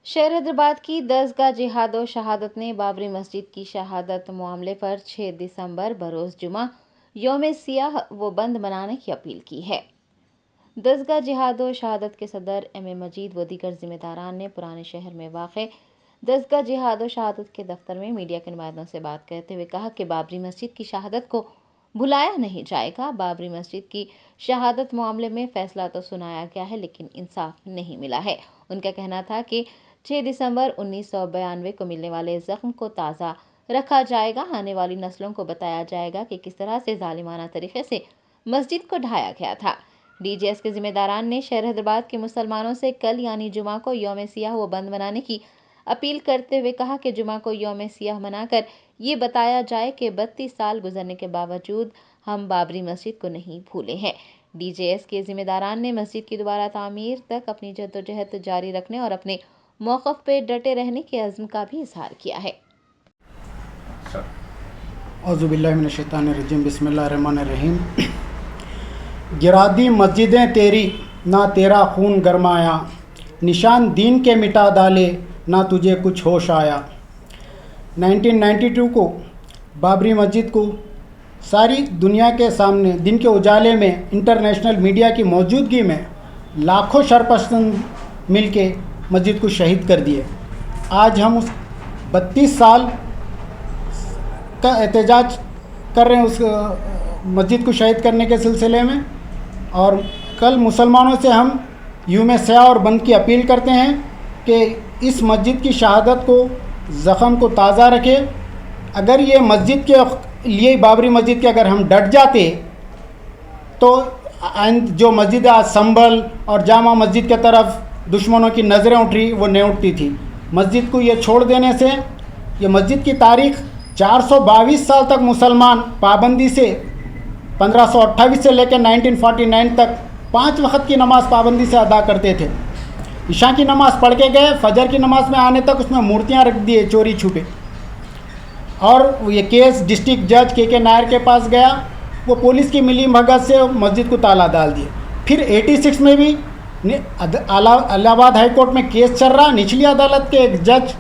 शहर हैदराबाद की 10 जिहाद और शहादत ने बाबरी मस्जिद की शहादत मामले पर 6 दिसंबर बरोज़ जुमा यौम सियाह व बंद मनाने की अपील की है। 10 जिहाद और शहादत के सदर एम मजीद व दीगर जिम्मेदारान ने पुराने शहर में वाक़ 10 जिहाद और शहादत के दफ्तर में मीडिया के नुमाइंदों से बात करते हुए कहा कि बाबरी मस्जिद की शहादत को भुलाया नहीं जाएगा। बाबरी मस्जिद की शहादत मामले में फैसला तो सुनाया गया है, लेकिन इंसाफ नहीं मिला है। उनका कहना था कि 6 दिसंबर 1992 को मिलने वाले जख्म को ताज़ा रखा जाएगा। आने वाली नस्लों को बताया जाएगा कि किस तरह से जालिमाना तरीके से मस्जिद को ढाया गया था। डीजीएस के जिम्मेदारान ने शहर हैदराबाद के मुसलमानों से कल यानी जुमा को यौम सियाह व बंद मनाने की अपील करते हुए कहा कि जुमा को यौम सियाह मनाकर ये बताया जाए कि 32 साल गुजरने के बावजूद हम बाबरी मस्जिद को नहीं भूले हैं। डीजीएस के जिम्मेदारान ने मस्जिद की दोबारा तामीर तक अपनी जद्दोजहद जारी रखने और अपने मौक़िफ़ पे डटे रहने के अज़्म का भी इज़हार किया है। औज़ुबिल्लाहि मिनश्शैतानिर्रजीम, बिस्मिल्लाहिर्रहमानिर्रहीम। गिरा दी मस्जिदें तेरी, ना तेरा खून गरमाया, निशान दीन के मिटा डाले, ना तुझे कुछ होश आया। 1992 को बाबरी मस्जिद को सारी दुनिया के सामने दिन के उजाले में इंटरनेशनल मीडिया की मौजूदगी में लाखों शरपसंद मिल के मस्जिद को शहीद कर दिए। आज हम उस 32 साल का एहतजाज कर रहे हैं उस मस्जिद को शहीद करने के सिलसिले में, और कल मुसलमानों से हम यौम सियाह और बंद की अपील करते हैं कि इस मस्जिद की शहादत को, ज़ख़म को ताज़ा रखे। अगर ये मस्जिद के लिए, बाबरी मस्जिद के अगर हम डट जाते तो जो मस्जिद आज संभल और जामा मस्जिद के तरफ दुश्मनों की नज़रें उठ रही, वो नहीं उठती थी। मस्जिद को ये छोड़ देने से, ये मस्जिद की तारीख़ 422 साल तक मुसलमान पाबंदी से 1528 से लेकर 1949 तक 5 वक्त की नमाज़ पाबंदी से अदा करते थे। इशा की नमाज़ पढ़ के गए, फजर की नमाज़ में आने तक उसमें मूर्तियां रख दिए चोरी छुपे। और ये केस डिस्ट्रिक्ट जज के नायर के पास गया, वो पुलिस की मिली भगत से मस्जिद को ताला डाल दिए। फिर 86 में भी इलाहाबाद हाई कोर्ट में केस चल रहा, निचली अदालत के एक जज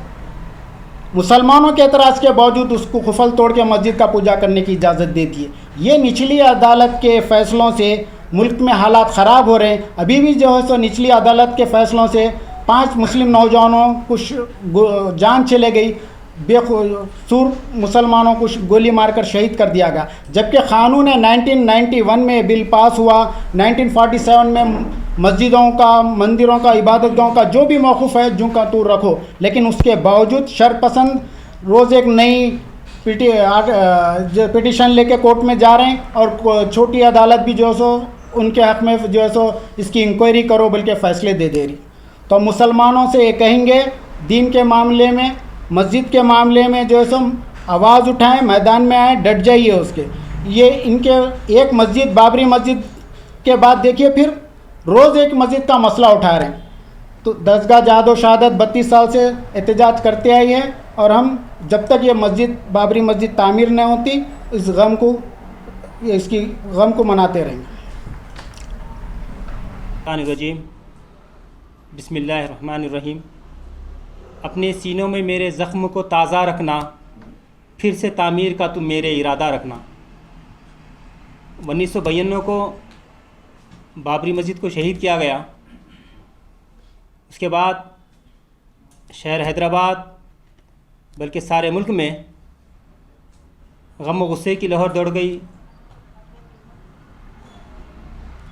मुसलमानों के एतराज़ के बावजूद उसको खुफल तोड़ के मस्जिद का पूजा करने की इजाज़त देती है। ये निचली अदालत के फ़ैसलों से मुल्क में हालात ख़राब हो रहे हैं। अभी भी जो है सो निचली अदालत के फ़ैसलों से 5 मुस्लिम नौजवानों को जान चले गई, बेकसूर मुसलमानों को गोली मारकर शहीद कर दिया गया। जबकि क़ानून 1991 में बिल पास हुआ, 1947 में मस्जिदों का, मंदिरों का, इबादतगाहों का जो भी मौक़िफ़ है जूं का तू रखो, लेकिन उसके बावजूद शरपसंद रोज़ एक नई पिटीशन लेके कोर्ट में जा रहे हैं, और छोटी अदालत भी जो है सो उनके हक़ में जो है सो इसकी इंक्वायरी करो बल्कि फ़ैसले दे रही। तो मुसलमानों से ये कहेंगे, दीन के मामले में, मस्जिद के मामले में जो है सो आवाज़ उठाएं, मैदान में आएँ, डट जाइए उसके। ये इनके एक मस्जिद, बाबरी मस्जिद के बाद देखिए फिर रोज़ एक मस्जिद का मसला उठा रहे हैं। तो 10 जिहाद और शहादत 32 साल से एहतजाज करते आई है, और हम जब तक ये मस्जिद, बाबरी मस्जिद तामीर नहीं होती, इसकी गम को मनाते रहेंगे। बिस्मिल्लाहिर्रहमानिर्रहीम। अपने सीनों में मेरे ज़ख्म को ताज़ा रखना, फिर से तामीर का तुम मेरे इरादा रखना। 1992 को बाबरी मस्जिद को शहीद किया गया। उसके बाद शहर हैदराबाद बल्कि सारे मुल्क में गम व गुस्से की लहर दौड़ गई।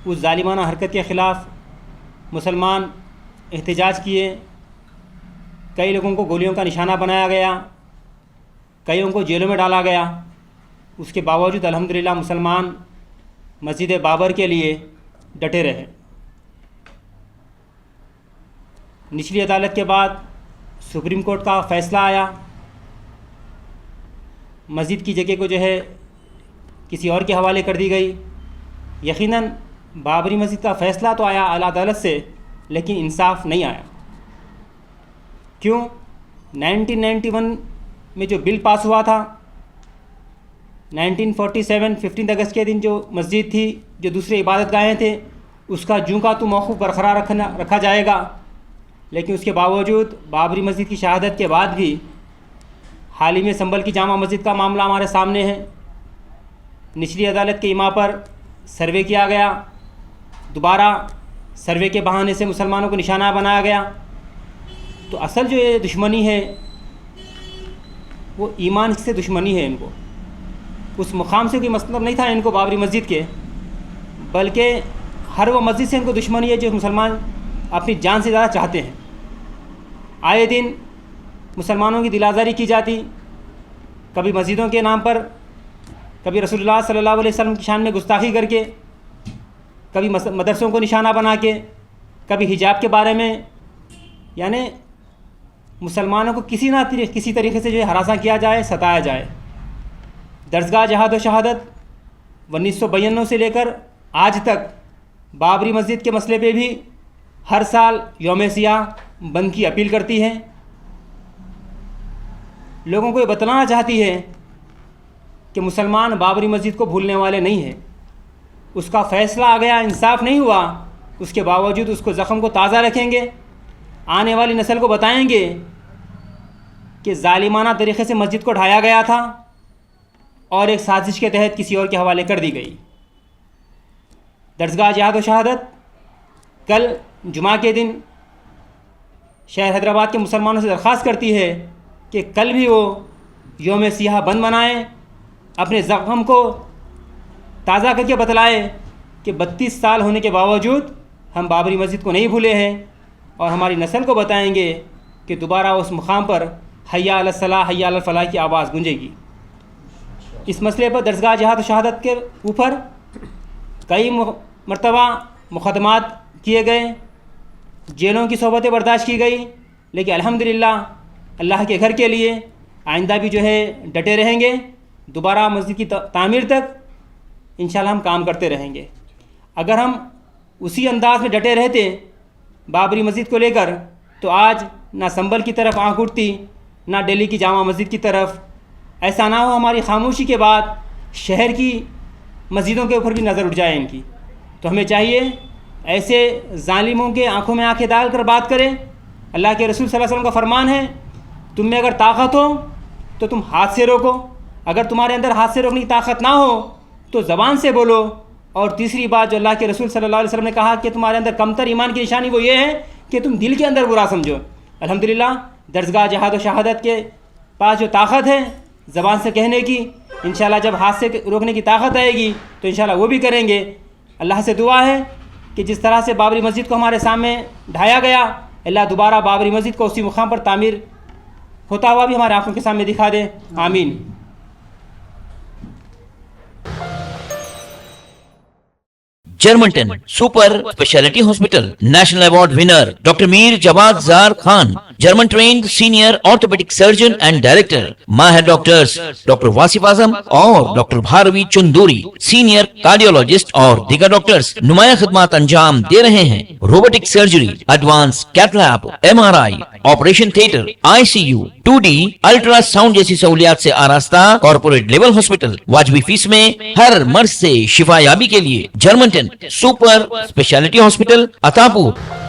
उस जालिमाना हरकत के ख़िलाफ़ मुसलमान एहतजाज किए। कई लोगों को गोलियों का निशाना बनाया गया, कईयों को जेलों में डाला गया। उसके बावजूद अल्हम्दुलिल्लाह मुसलमान मस्जिद बाबर के लिए डटे रहे। निचली अदालत के बाद सुप्रीम कोर्ट का फ़ैसला आया, मस्जिद की जगह को जो है किसी और के हवाले कर दी गई। यकीनन बाबरी मस्जिद का फ़ैसला तो आया आला अदालत से, लेकिन इंसाफ नहीं आया। क्यों? 1991 में जो बिल पास हुआ था, 1947 15 अगस्त के दिन जो मस्जिद थी, जो दूसरे इबादत गाहें थे, उसका जूं का तू मौक़िफ़ बरकरार रखा जाएगा। लेकिन उसके बावजूद बाबरी मस्जिद की शहादत के बाद भी हाल ही में संभल की जामा मस्जिद का मामला हमारे सामने है। निचली अदालत के इमा पर सर्वे किया गया, दोबारा सर्वे के बहाने से मुसलमानों को निशाना बनाया गया। तो असल जो ये दुश्मनी है वो ईमान से दुश्मनी है। इनको उस मुकाम से कोई मतलब नहीं था इनको बाबरी मस्जिद के, बल्कि हर वो मस्जिद से इनको दुश्मनी है जो मुसलमान अपनी जान से ज़्यादा चाहते हैं। आए दिन मुसलमानों की दिल आज़ारी की जाती, कभी मस्जिदों के नाम पर, कभी रसूलुल्लाह सल्लल्लाहु अलैहि वसल्लम की शान में गुस्ताखी करके, कभी मदरसों को निशाना बना के, कभी हिजाब के बारे में, यानी मुसलमानों को किसी तरीके से जो है हरासा किया जाए, सताया जाए। दरसगाह जहाद व शहादत 1992 से लेकर आज तक बाबरी मस्जिद के मसले पे भी हर साल यौम सियाह बंद की अपील करती है। लोगों को ये बतलाना चाहती है कि मुसलमान बाबरी मस्जिद को भूलने वाले नहीं हैं। उसका फ़ैसला आ गया, इंसाफ नहीं हुआ, उसके बावजूद उसको ज़ख़म को ताज़ा रखेंगे। आने वाली नस्ल को बताएंगे कि ज़ालिमाना तरीक़े से मस्जिद को ढाया गया था और एक साजिश के तहत किसी और के हवाले कर दी गई। दरसगाह जहाद व शहादत कल जुमा के दिन शहर हैदराबाद के मुसलमानों से दरख्वास्त करती है कि कल भी वो यौम सियाह बंद मनाएं, अपने ज़ख़म को ताज़ा करके बतलाए कि 32 साल होने के बावजूद हम बाबरी मस्जिद को नहीं भूले हैं, और हमारी नस्ल को बताएंगे कि दोबारा उस मुकाम पर हय्या अला सलाह हय्या अला फलाह की आवाज़ गूंजेगी। इस मसले पर दरसगाह जहाद शहादत के ऊपर कई मरतबा मुक़दमात किए गए, जेलों की सोबतें बर्दाश्त की गई, लेकिन अल्हम्दुलिल्लाह अल्लाह के घर के लिए आइंदा भी जो है डटे रहेंगे। दोबारा मस्जिद की तामीर तक इंशाल्लाह हम काम करते रहेंगे। अगर हम उसी अंदाज़ में डटे रहते बाबरी मस्जिद को लेकर, तो आज ना संभल की तरफ आँख उठती, ना दिल्ली की जामा मस्जिद की तरफ। ऐसा ना हो हमारी खामोशी के बाद शहर की मस्जिदों के ऊपर भी नज़र उठ जाए इनकी। तो हमें चाहिए ऐसे जालिमों के आंखों में आंखें डाल कर बात करें। अल्लाह के रसूल सल्लल्लाहु अलैहि वसल्लम का फरमान है, तुम में अगर ताकत हो तो तुम हाथ से रोको, अगर तुम्हारे अंदर हाथ से रोकने की ताकत ना हो तो ज़बान से बोलो। और तीसरी बात जो अल्लाह के रसूल सल्लल्लाहु अलैहि वसल्लम ने कहा कि तुम्हारे अंदर कमतर ईमान की निशानी वो ये है कि तुम दिल के अंदर बुरा समझो। अल्हम्दुलिल्लाह दरसगाह जहाद व शहादत के पास जो ताकत है ज़बान से कहने की, इंशाल्लाह जब हाथ से रोकने की ताकत आएगी तो इंशाल्लाह वो भी करेंगे। अल्लाह से दुआ है कि जिस तरह से बाबरी मस्जिद को हमारे सामने ढाया गया, अल्लाह दोबारा बाबरी मस्जिद को उसी मुकाम पर तामीर होता हुआ भी हमारे आंखों के सामने दिखा दे। आमीन। Germanten super speciality hospital national award winner doctor Mir Jawad Zar Khan, German trained senior orthopaedic surgeon and director, माहिर डॉक्टर्स डॉक्टर वासिफ आजम और doctor Bharvi Chanduri, senior cardiologist और दीगर डॉक्टर्स नुमाया खिदमत अंजाम दे रहे हैं। Robotic surgery, advance cath lab, MRI, operation theatre, ICU, 2D ultrasound जैसी सहूलियात से आरास्ता कॉर्पोरेट लेवल हॉस्पिटल। वाजबी फीस में हर मर्ज से शिफायाबी के लिए Germanton super speciality hospital, Attapur.